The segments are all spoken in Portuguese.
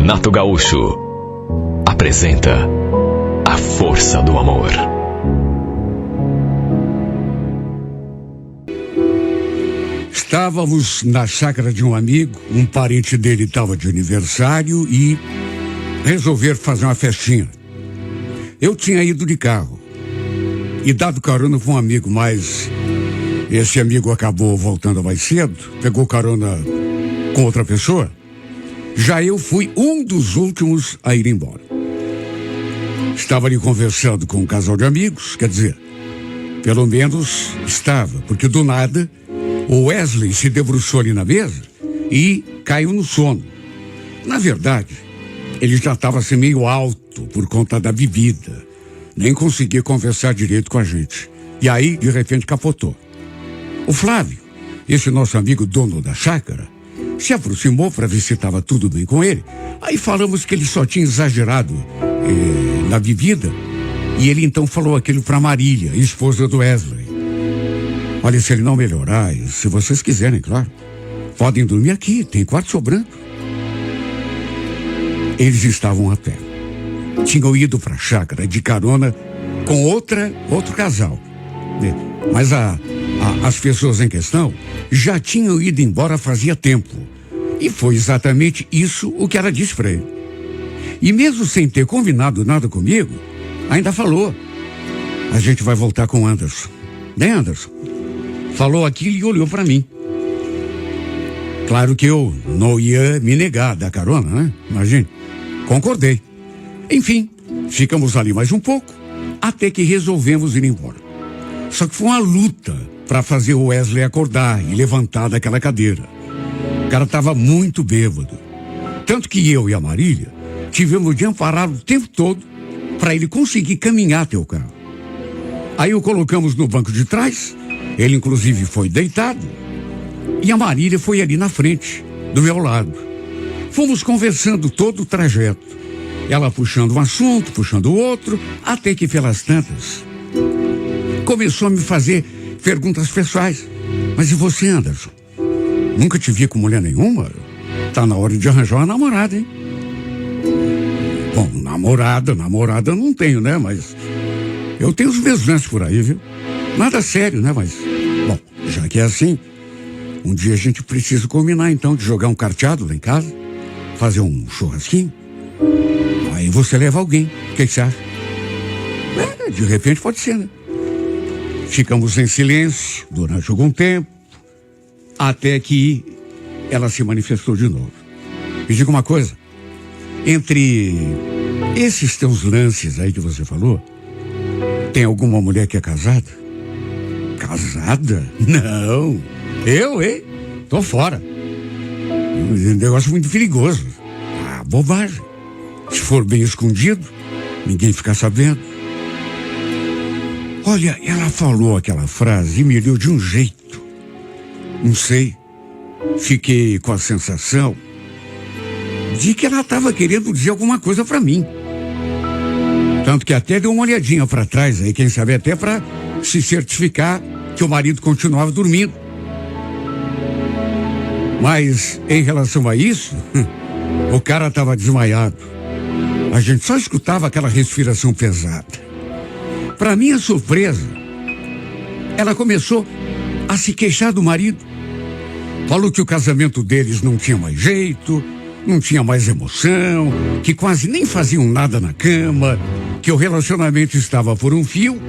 Renato Gaúcho apresenta A Força do Amor. Estávamos na chácara de um amigo, um parente dele estava de aniversário e resolveram fazer uma festinha. Eu tinha ido de carro e dado carona com um amigo, mas esse amigo acabou voltando mais cedo, pegou carona com outra pessoa. Já eu fui um dos últimos a ir embora. Estava ali conversando com um casal de amigos, quer dizer, pelo menos estava, porque do nada o Wesley se debruçou ali na mesa e caiu no sono. Na verdade, ele já estava assim meio alto por conta da bebida. Nem conseguia conversar direito com a gente. E aí, de repente, capotou. O Flávio, esse nosso amigo dono da chácara, se aproximou para ver se estava tudo bem com ele. Aí falamos que ele só tinha exagerado na bebida. E ele então falou aquilo para Marília, esposa do Wesley. Olha, se ele não melhorar, e se vocês quiserem, claro, podem dormir aqui, tem quarto sobrando. Eles estavam a pé. Tinham ido para a chácara de carona com outro casal. Mas as pessoas em questão já tinham ido embora fazia tempo. E foi exatamente isso o que ela disse para ele. E mesmo sem ter combinado nada comigo, ainda falou: a gente vai voltar com o Anderson. Né, Anderson? Falou aquilo e olhou para mim. Claro que eu não ia me negar da carona, né? Imagine. Concordei. Enfim, ficamos ali mais um pouco, até que resolvemos ir embora. Só que foi uma luta para fazer o Wesley acordar e levantar daquela cadeira. O cara estava muito bêbado. Tanto que eu e a Marília tivemos de amparar o tempo todo para ele conseguir caminhar até o carro. Aí o colocamos no banco de trás, ele inclusive foi deitado, e a Marília foi ali na frente, do meu lado. Fomos conversando todo o trajeto. Ela puxando um assunto, puxando o outro, até que pelas tantas começou a me fazer perguntas pessoais. Mas e você, Anderson? Nunca te vi com mulher nenhuma? Tá na hora de arranjar uma namorada, hein? Bom, namorada eu não tenho, né? Mas eu tenho os meus lances por aí, viu? Nada sério, né? Mas, bom, já que é assim, um dia a gente precisa combinar, então, de jogar um carteado lá em casa, fazer um churrasquinho. Aí você leva alguém. O que você acha? De repente pode ser, né? Ficamos em silêncio durante algum tempo, até que ela se manifestou de novo. Me diga uma coisa. Entre esses teus lances aí que você falou, tem alguma mulher que é casada? Casada? Não. Eu, hein? Tô fora. Um negócio muito perigoso. Ah, bobagem. Se for bem escondido, ninguém ficar sabendo. Olha, ela falou aquela frase e me deu de um jeito. Não sei. Fiquei com a sensação de que ela estava querendo dizer alguma coisa para mim. Tanto que até deu uma olhadinha para trás aí, quem sabe até para se certificar que o marido continuava dormindo. Mas em relação a isso, o cara estava desmaiado. A gente só escutava aquela respiração pesada. Para minha surpresa, ela começou a se queixar do marido. Falou que o casamento deles não tinha mais jeito, não tinha mais emoção, que quase nem faziam nada na cama, que o relacionamento estava por um fio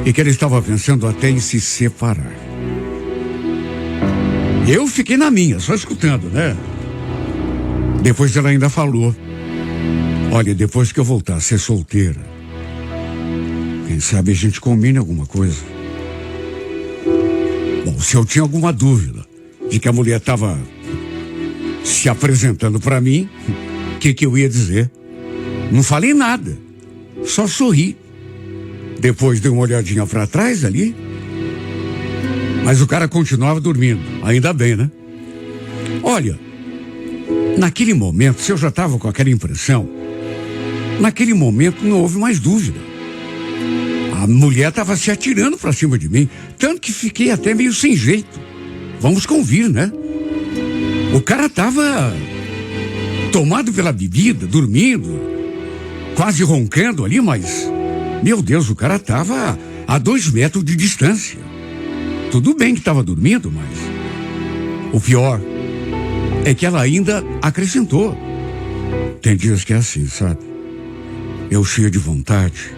e que ele estava pensando até em se separar. Eu fiquei na minha, só escutando, né? Depois ela ainda falou: olha, depois que eu voltar a ser solteira, quem sabe a gente combine alguma coisa. Bom, se eu tinha alguma dúvida de que a mulher estava se apresentando para mim, o que eu ia dizer? Não falei nada, só sorri. Depois dei uma olhadinha para trás ali, mas o cara continuava dormindo, ainda bem, né? Olha, naquele momento, se eu já estava com aquela impressão, naquele momento não houve mais dúvida. A mulher estava se atirando para cima de mim, tanto que fiquei até meio sem jeito. Vamos convir, né? O cara estava tomado pela bebida, dormindo, quase roncando ali, mas, meu Deus, o cara tava a 2 metros de distância. Tudo bem que estava dormindo, mas o pior é que ela ainda acrescentou: tem dias que é assim, sabe? Eu cheio de vontade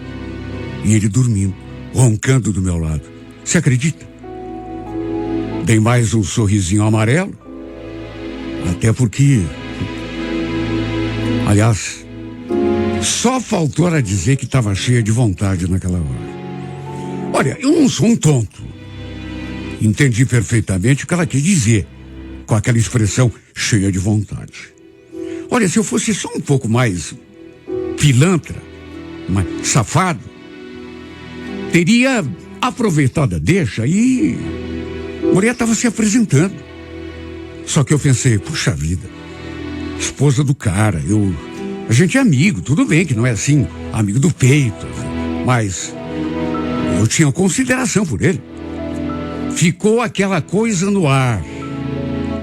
e ele dormindo, roncando do meu lado. Você acredita? Dei mais um sorrisinho amarelo, até porque, aliás, só faltou ela dizer que estava cheia de vontade naquela hora. Olha, eu não sou um tonto. Entendi perfeitamente o que ela quis dizer com aquela expressão cheia de vontade. Olha, se eu fosse só um pouco mais pilantra, mais safado, teria aproveitado a deixa e a mulher estava se apresentando. Só que eu pensei, puxa vida, esposa do cara, a gente é amigo, tudo bem que não é assim, amigo do peito, mas eu tinha consideração por ele. Ficou aquela coisa no ar,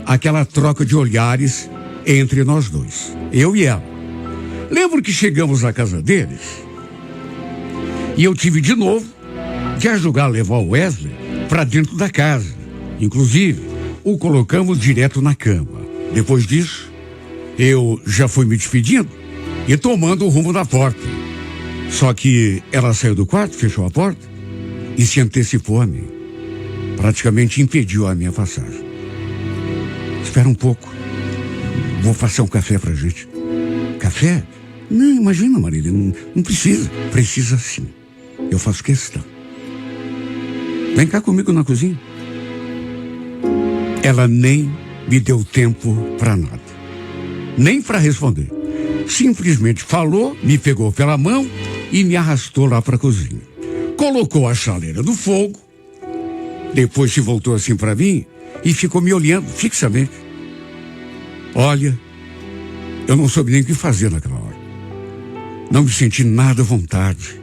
aquela troca de olhares entre nós dois, eu e ela. Lembro que chegamos à casa deles e eu tive de novo que ajudar a levar o Wesley para dentro da casa. Inclusive, o colocamos direto na cama. Depois disso, eu já fui me despedindo e tomando o rumo da porta. Só que ela saiu do quarto, fechou a porta e se antecipou a mim. Praticamente impediu a minha passagem. Espera um pouco. Vou passar um café pra gente. Café? Não, imagina, Marília, não precisa. Precisa sim. Eu faço questão. Vem cá comigo na cozinha. Ela nem me deu tempo pra nada. Nem pra responder. Simplesmente falou, me pegou pela mão e me arrastou lá pra cozinha. Colocou a chaleira no fogo. Depois se voltou assim pra mim e ficou me olhando fixamente. Olha, eu não soube nem o que fazer naquela hora. Não me senti nada à vontade.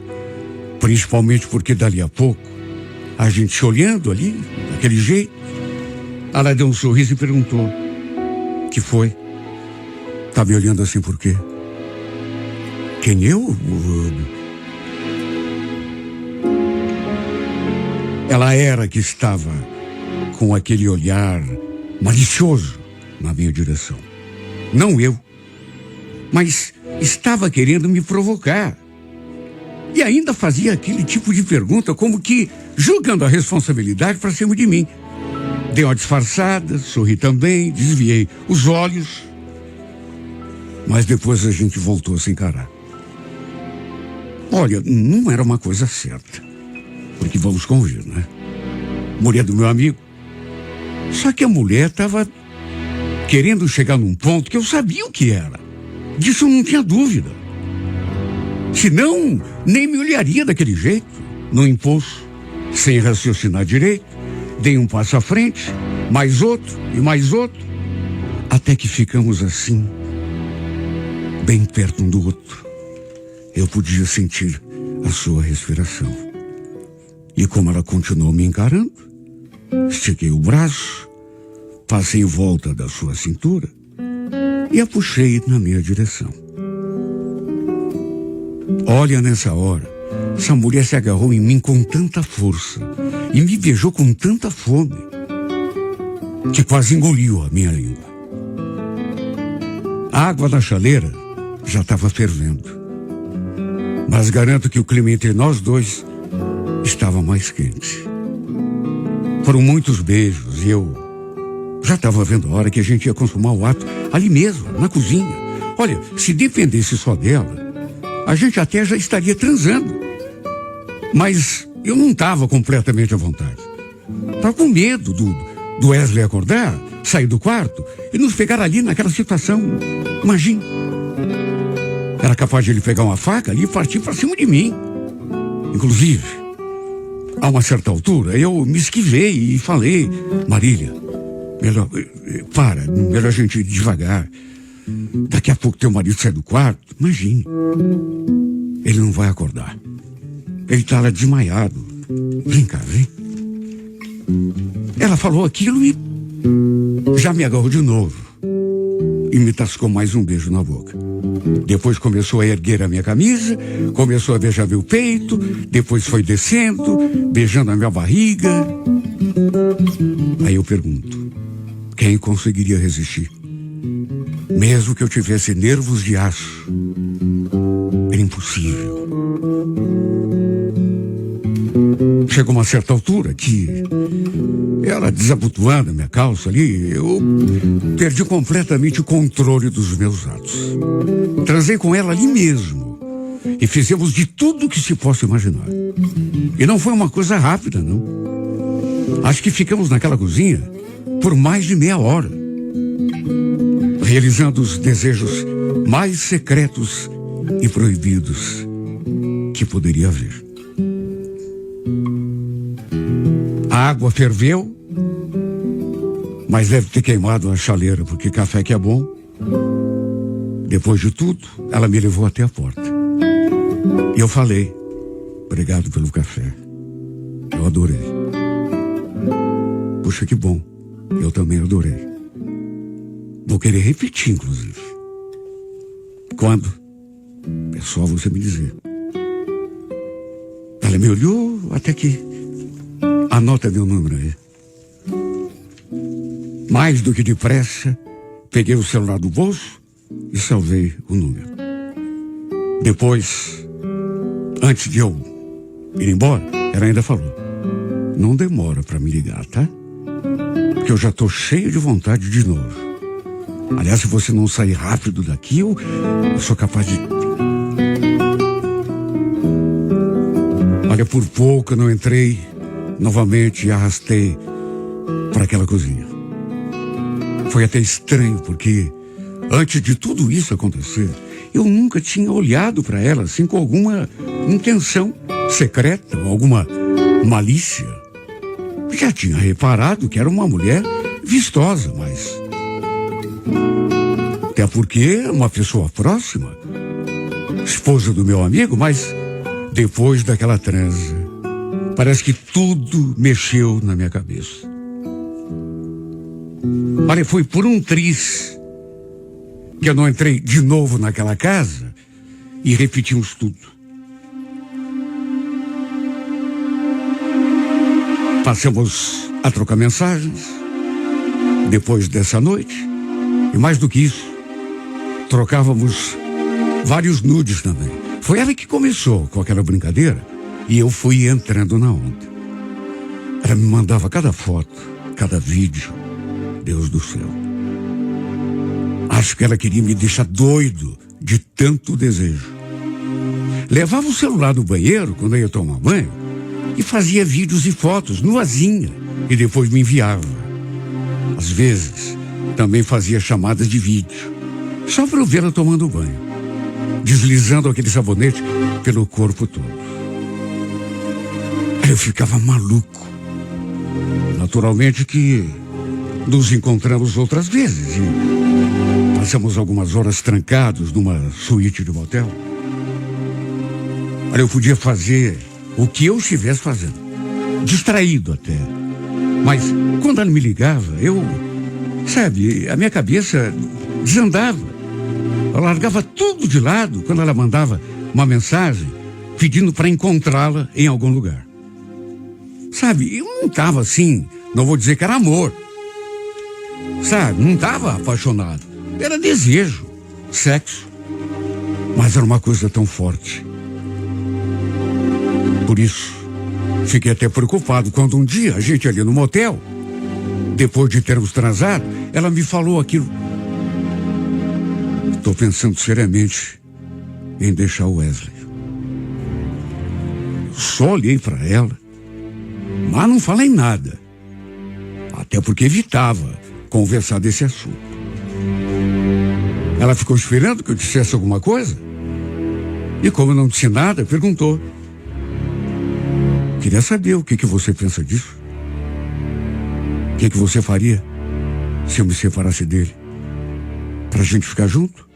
Principalmente porque dali a pouco, a gente se olhando ali, daquele jeito, ela deu um sorriso e perguntou: que foi? Tá me olhando assim por quê? Quem eu? Ela era que estava com aquele olhar malicioso na minha direção. Não eu. Mas estava querendo me provocar. E ainda fazia aquele tipo de pergunta como que jogando a responsabilidade para cima de mim. Dei uma disfarçada, sorri também, desviei os olhos. Mas depois a gente voltou a se encarar. Olha, não era uma coisa certa. Porque vamos convir, né? Mulher do meu amigo. Só que a mulher estava querendo chegar num ponto que eu sabia o que era. Disso eu não tinha dúvida. Senão, nem me olharia daquele jeito. No impulso, sem raciocinar direito, dei um passo à frente, mais outro e mais outro, até que ficamos assim, bem perto um do outro. Eu podia sentir a sua respiração. E como ela continuou me encarando, estiquei o braço, passei em volta da sua cintura e a puxei na minha direção. Olha, nessa hora, essa mulher se agarrou em mim com tanta força e me beijou com tanta fome que quase engoliu a minha língua. A água da chaleira já estava fervendo, mas garanto que o clima entre nós dois estava mais quente. Foram muitos beijos e eu já estava vendo a hora que a gente ia consumar o ato ali mesmo, na cozinha. Olha, se dependesse só dela, a gente até já estaria transando. Mas eu não estava completamente à vontade. Estava com medo do Wesley acordar, sair do quarto e nos pegar ali naquela situação. Imagina. Era capaz de ele pegar uma faca ali e partir para cima de mim. Inclusive, a uma certa altura, eu me esquivei e falei: Marília, melhor a gente ir devagar. Daqui a pouco teu marido sai do quarto, imagine. Ele não vai acordar. Ele tá lá desmaiado. Vem cá, vem. Ela falou aquilo e já me agarrou de novo. e me tascou mais um beijo na boca. Depois começou a erguer a minha camisa, começou a beijar meu peito, depois foi descendo, beijando a minha barriga. Aí eu pergunto, quem conseguiria resistir? Mesmo que eu tivesse nervos de aço, era impossível. Chegou uma certa altura que ela desabotoando a minha calça ali, eu perdi completamente o controle dos meus atos. Transei com ela ali mesmo e fizemos de tudo que se possa imaginar. E não foi uma coisa rápida, não. Acho que ficamos naquela cozinha por mais de meia hora, realizando os desejos mais secretos e proibidos que poderia haver. A água ferveu, mas deve ter queimado a chaleira, porque café que é bom. Depois de tudo, ela me levou até a porta. E eu falei, obrigado pelo café. Eu adorei. Puxa, que bom. Eu também adorei. Vou querer repetir, inclusive. Quando? É só você me dizer. Ela me olhou até que... Anota meu número aí. Mais do que depressa, peguei o celular do bolso e salvei o número. Depois, antes de eu ir embora, ela ainda falou, não demora pra me ligar, tá? Porque eu já tô cheio de vontade de novo. Aliás, se você não sair rápido daqui, eu sou capaz de... Olha, por pouco eu não entrei novamente e arrastei para aquela cozinha. Foi até estranho, porque antes de tudo isso acontecer, eu nunca tinha olhado para ela assim com alguma intenção secreta ou alguma malícia. Já tinha reparado que era uma mulher vistosa, mas... Até porque uma pessoa próxima, esposa do meu amigo, mas depois daquela transa, parece que tudo mexeu na minha cabeça. Olha, foi por um triz que eu não entrei de novo naquela casa e repetimos tudo. Passamos a trocar mensagens depois dessa noite. E mais do que isso, trocávamos vários nudes também. Foi ela que começou com aquela brincadeira. E eu fui entrando na onda. Ela me mandava cada foto, cada vídeo. Deus do céu. Acho que ela queria me deixar doido de tanto desejo. Levava o celular no banheiro quando eu ia tomar banho e fazia vídeos e fotos nuazinha e depois me enviava. Às vezes, também fazia chamadas de vídeo, só para eu vê-la tomando banho, deslizando aquele sabonete pelo corpo todo. Eu ficava maluco. Naturalmente que nos encontramos outras vezes e passamos algumas horas trancados numa suíte de motel. Olha, eu podia fazer o que eu estivesse fazendo, distraído até. Mas quando ela me ligava, a minha cabeça desandava. Eu largava tudo de lado quando ela mandava uma mensagem pedindo para encontrá-la em algum lugar. Sabe, eu não estava assim, não vou dizer que era amor. Sabe, não estava apaixonado. Era desejo, sexo. Mas era uma coisa tão forte. Por isso, fiquei até preocupado quando um dia a gente ali no motel, depois de termos transado, ela me falou aquilo. Estou pensando seriamente em deixar o Wesley. Só olhei para ela, mas não falei nada. Até porque evitava conversar desse assunto. Ela ficou esperando que eu dissesse alguma coisa. E como eu não disse nada, perguntou. Queria saber o que você pensa disso. O que você faria se eu me separasse dele? Pra gente ficar junto?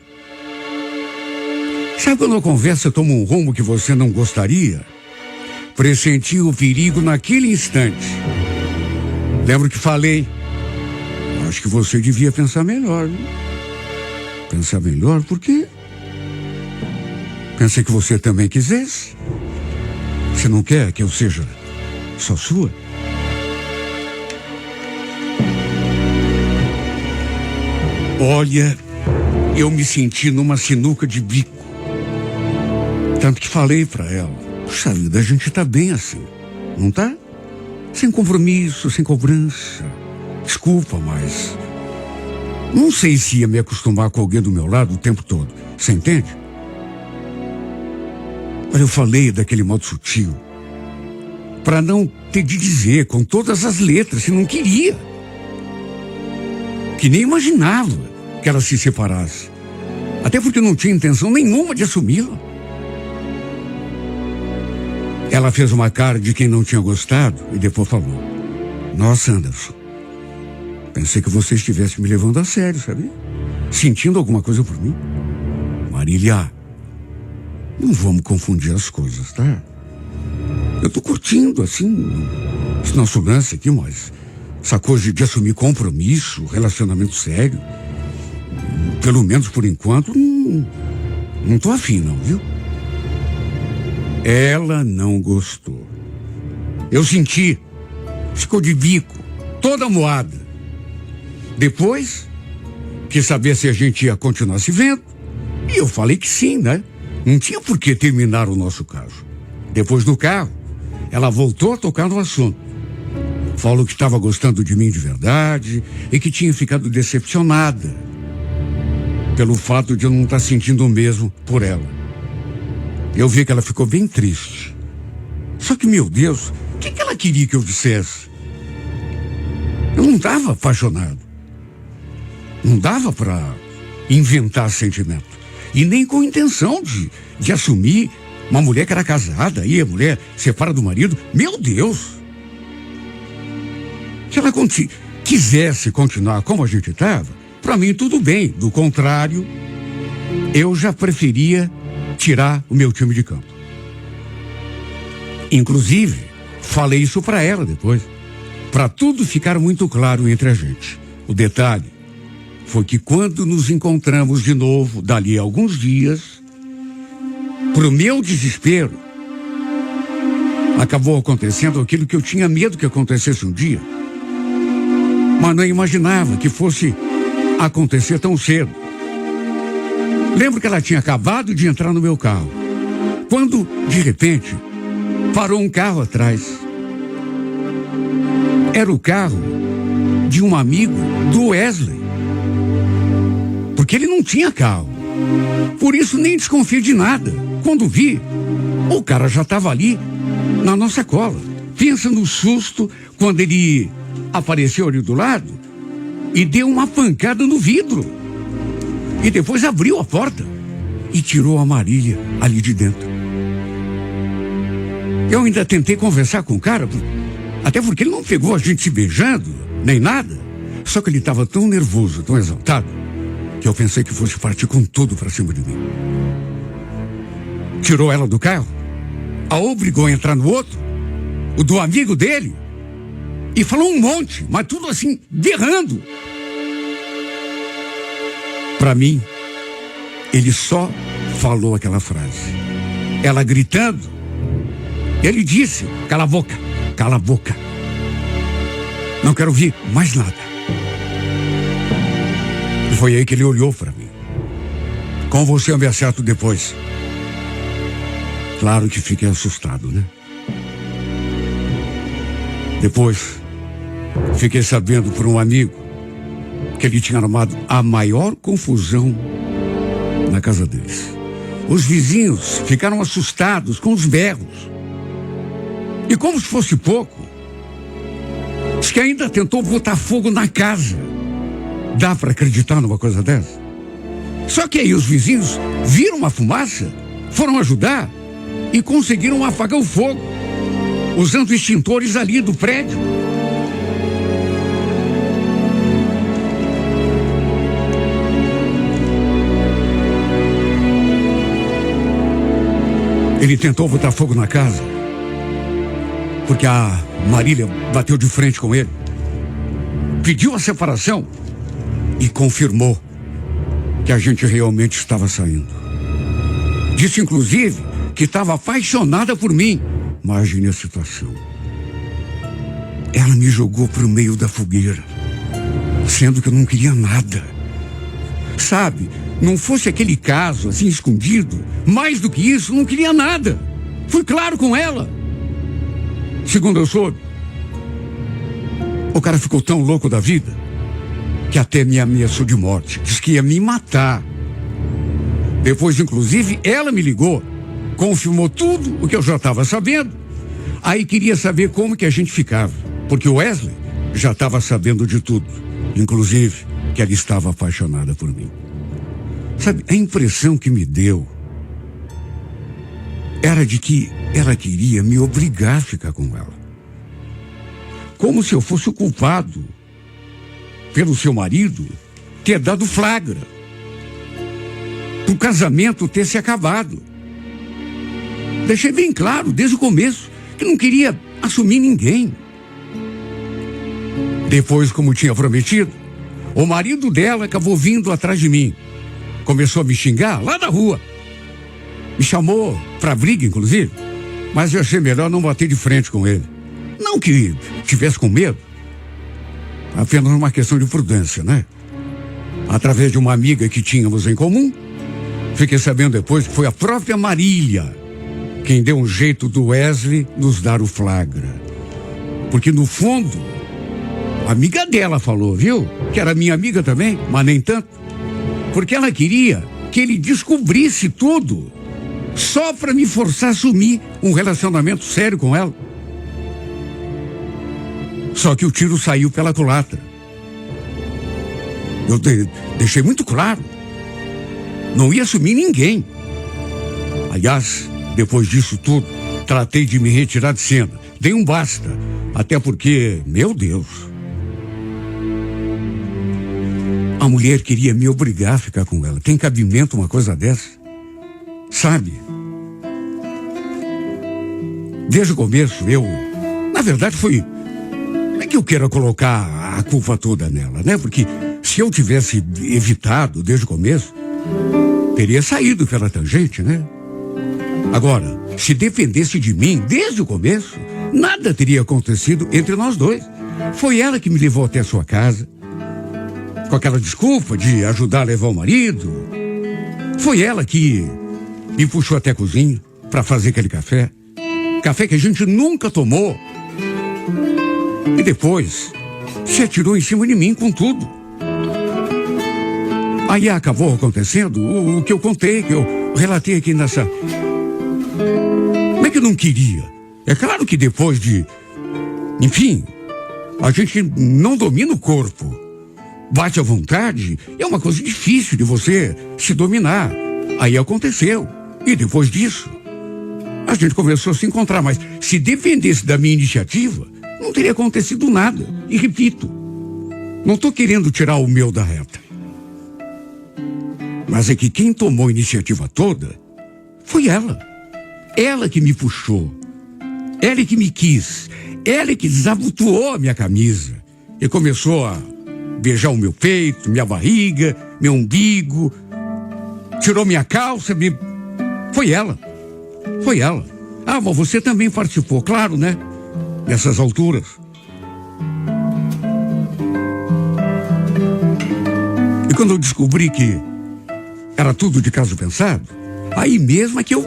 Sabe quando a conversa toma um rumo que você não gostaria? Pressenti o perigo naquele instante. Lembro que falei, acho que você devia pensar melhor, né? pensar melhor, porque pensei que você também quisesse. Você não quer que eu seja só sua? Olha, eu me senti numa sinuca de bico. Tanto que falei pra ela: puxa vida, a gente tá bem assim, não tá? Sem compromisso, sem cobrança. Desculpa, mas não sei se ia me acostumar com alguém do meu lado o tempo todo. Você entende? Mas eu falei daquele modo sutil, pra não ter de dizer com todas as letras, se não queria. Que nem imaginava que ela se separasse. Até porque não tinha intenção nenhuma de assumi-la. Ela fez uma cara de quem não tinha gostado e depois falou: nossa, Anderson, pensei que você estivesse me levando a sério, sabe? Sentindo alguma coisa por mim. Marília, não vamos confundir as coisas, tá? Eu tô curtindo, assim, esse nosso lance aqui, mas essa coisa de assumir compromisso, relacionamento sério, pelo menos por enquanto, não tô afim não, viu? Ela não gostou. Eu senti. Ficou de bico, toda moada. Depois, quis saber se a gente ia continuar se vendo. E eu falei que sim, né? Não tinha por que terminar o nosso caso. Depois do carro, ela voltou a tocar no assunto. Falou que estava gostando de mim de verdade e que tinha ficado decepcionada pelo fato de eu não estar sentindo o mesmo por ela. Eu vi que ela ficou bem triste. Só que, meu Deus, o que ela queria que eu dissesse? Eu não estava apaixonado. Não dava para inventar sentimento. E nem com intenção de assumir uma mulher que era casada e a mulher separa do marido. Meu Deus! Se ela quisesse continuar como a gente estava, para mim tudo bem. Do contrário, eu já preferia tirar o meu time de campo. Inclusive, falei isso para ela depois, para tudo ficar muito claro entre a gente. O detalhe foi que quando nos encontramos de novo, dali a alguns dias, pro meu desespero, acabou acontecendo aquilo que eu tinha medo que acontecesse um dia, mas não imaginava que fosse acontecer tão cedo. Lembro que ela tinha acabado de entrar no meu carro, quando, de repente, parou um carro atrás. Era o carro de um amigo do Wesley, porque ele não tinha carro. Por isso nem desconfiei de nada. Quando vi, o cara já estava ali na nossa cola. Pensa no susto quando ele apareceu ali do lado e deu uma pancada no vidro. E depois abriu a porta e tirou a Marília ali de dentro. Eu ainda tentei conversar com o cara, até porque ele não pegou a gente se beijando, nem nada. Só que ele estava tão nervoso, tão exaltado, que eu pensei que fosse partir com tudo para cima de mim. Tirou ela do carro, a obrigou a entrar no outro, o do amigo dele, e falou um monte, mas tudo assim, berrando. Para mim, ele só falou aquela frase. Ela gritando, ele disse: cala a boca, cala a boca. Não quero ouvir mais nada. E foi aí que ele olhou para mim. Com você eu me acerto depois. Claro que fiquei assustado, né? Depois, fiquei sabendo por um amigo que ele tinha armado a maior confusão na casa deles. Os vizinhos ficaram assustados com os berros. E como se fosse pouco, diz que ainda tentou botar fogo na casa. Dá para acreditar numa coisa dessa? Só que aí os vizinhos viram uma fumaça, foram ajudar e conseguiram apagar o fogo, usando extintores ali do prédio. Ele tentou botar fogo na casa, porque a Marília bateu de frente com ele, pediu a separação e confirmou que a gente realmente estava saindo. Disse, inclusive, que estava apaixonada por mim. Imagine a situação. Ela me jogou para o meio da fogueira, sendo que eu não queria nada. Sabe, não fosse aquele caso assim escondido, mais do que isso, não queria nada. Fui claro com ela. Segundo eu soube, o cara ficou tão louco da vida que até me ameaçou de morte. Disse que ia me matar. Depois, inclusive, ela me ligou, confirmou tudo o que eu já estava sabendo. Aí queria saber como que a gente ficava, porque o Wesley já estava sabendo de tudo, inclusive que ela estava apaixonada por mim. Sabe, a impressão que me deu era de que ela queria me obrigar a ficar com ela. Como se eu fosse o culpado pelo seu marido ter dado flagra, o casamento ter se acabado. Deixei bem claro desde o começo que não queria assumir ninguém. Depois, como tinha prometido, o marido dela acabou vindo atrás de mim. Começou a me xingar lá da rua. Me chamou pra briga, inclusive, mas eu achei melhor não bater de frente com ele. Não que tivesse com medo, apenas uma questão de prudência, né? Através de uma amiga que tínhamos em comum, fiquei sabendo depois que foi a própria Marília quem deu um jeito do Wesley nos dar o flagra. Porque no fundo, a amiga dela falou, viu? Que era minha amiga também, mas nem tanto. Porque ela queria que ele descobrisse tudo, só para me forçar a assumir um relacionamento sério com ela. Só que o tiro saiu pela culatra. Eu deixei muito claro, não ia assumir ninguém. Aliás, depois disso tudo, tratei de me retirar de cena. Dei um basta, até porque, meu Deus, a mulher queria me obrigar a ficar com ela. Tem cabimento uma coisa dessa? Sabe? Desde o começo, na verdade foi, não é que eu queira colocar a culpa toda nela, né? Porque se eu tivesse evitado desde o começo, teria saído pela tangente, né? Agora, se dependesse de mim desde o começo, nada teria acontecido entre nós dois. Foi ela que me levou até a sua casa, com aquela desculpa de ajudar a levar o marido. Foi ela que me puxou até a cozinha para fazer aquele café. Café que a gente nunca tomou. E depois se atirou em cima de mim com tudo. Aí acabou acontecendo o que eu contei, que eu relatei aqui nessa... Como é que eu não queria? É claro que depois de... Enfim, a gente não domina o corpo. Bate à vontade, é uma coisa difícil de você se dominar. Aí aconteceu. E depois disso, a gente começou a se encontrar. Mas se dependesse da minha iniciativa, não teria acontecido nada. E repito, não estou querendo tirar o meu da reta. Mas é que quem tomou a iniciativa toda foi ela. Ela que me puxou. Ela que me quis. Ela que desabotoou a minha camisa. E começou a beijar o meu peito, minha barriga, meu umbigo. Tirou minha calça, Foi ela. Foi ela. Ah, mas você também participou, claro, né? Nessas alturas. E quando eu descobri que era tudo de caso pensado, aí mesmo é que eu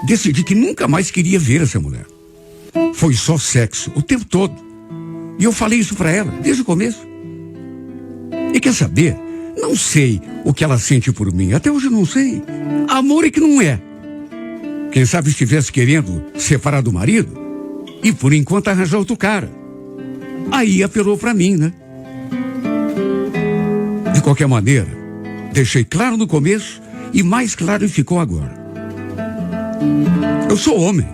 decidi que nunca mais queria ver essa mulher. Foi só sexo, o tempo todo. E eu falei isso pra ela, desde o começo. E quer saber? Não sei o que ela sente por mim. Até hoje não sei. Amor é que não é. Quem sabe estivesse querendo separar do marido e por enquanto arranjar outro cara. Aí apelou pra mim, né? De qualquer maneira, deixei claro no começo e mais claro ficou agora. Eu sou homem.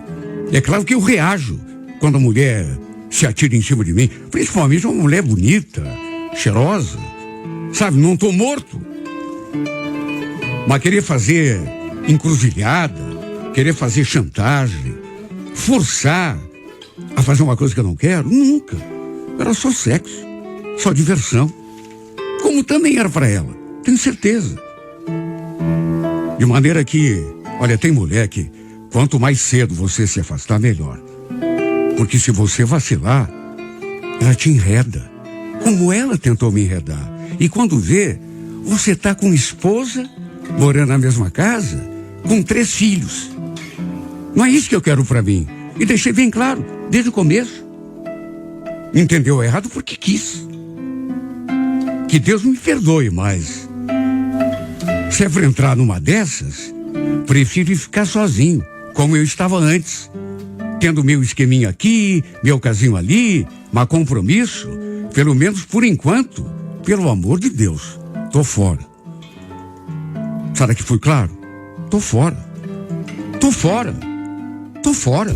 É claro que eu reajo quando a mulher se atira em cima de mim. Principalmente uma mulher bonita, cheirosa. Sabe, não tô morto. Mas querer fazer encruzilhada, querer fazer chantagem, forçar a fazer uma coisa que eu não quero, nunca. Era só sexo, só diversão. Como também era para ela. tenho certeza. De maneira que, olha, tem mulher que quanto mais cedo você se afastar, melhor. Porque se você vacilar, ela te enreda, como ela tentou me enredar. E quando vê, você tá com esposa, morando na mesma casa, com 3 filhos. Não é isso que eu quero pra mim. E deixei bem claro, desde o começo. Entendeu errado porque quis. Que Deus me perdoe, mas se é pra entrar numa dessas, prefiro ficar sozinho, como eu estava antes. Tendo meu esqueminha aqui, meu casinho ali, mas compromisso, pelo menos por enquanto, pelo amor de Deus, tô fora. Será que foi claro? Tô fora. Tô fora. Tô fora.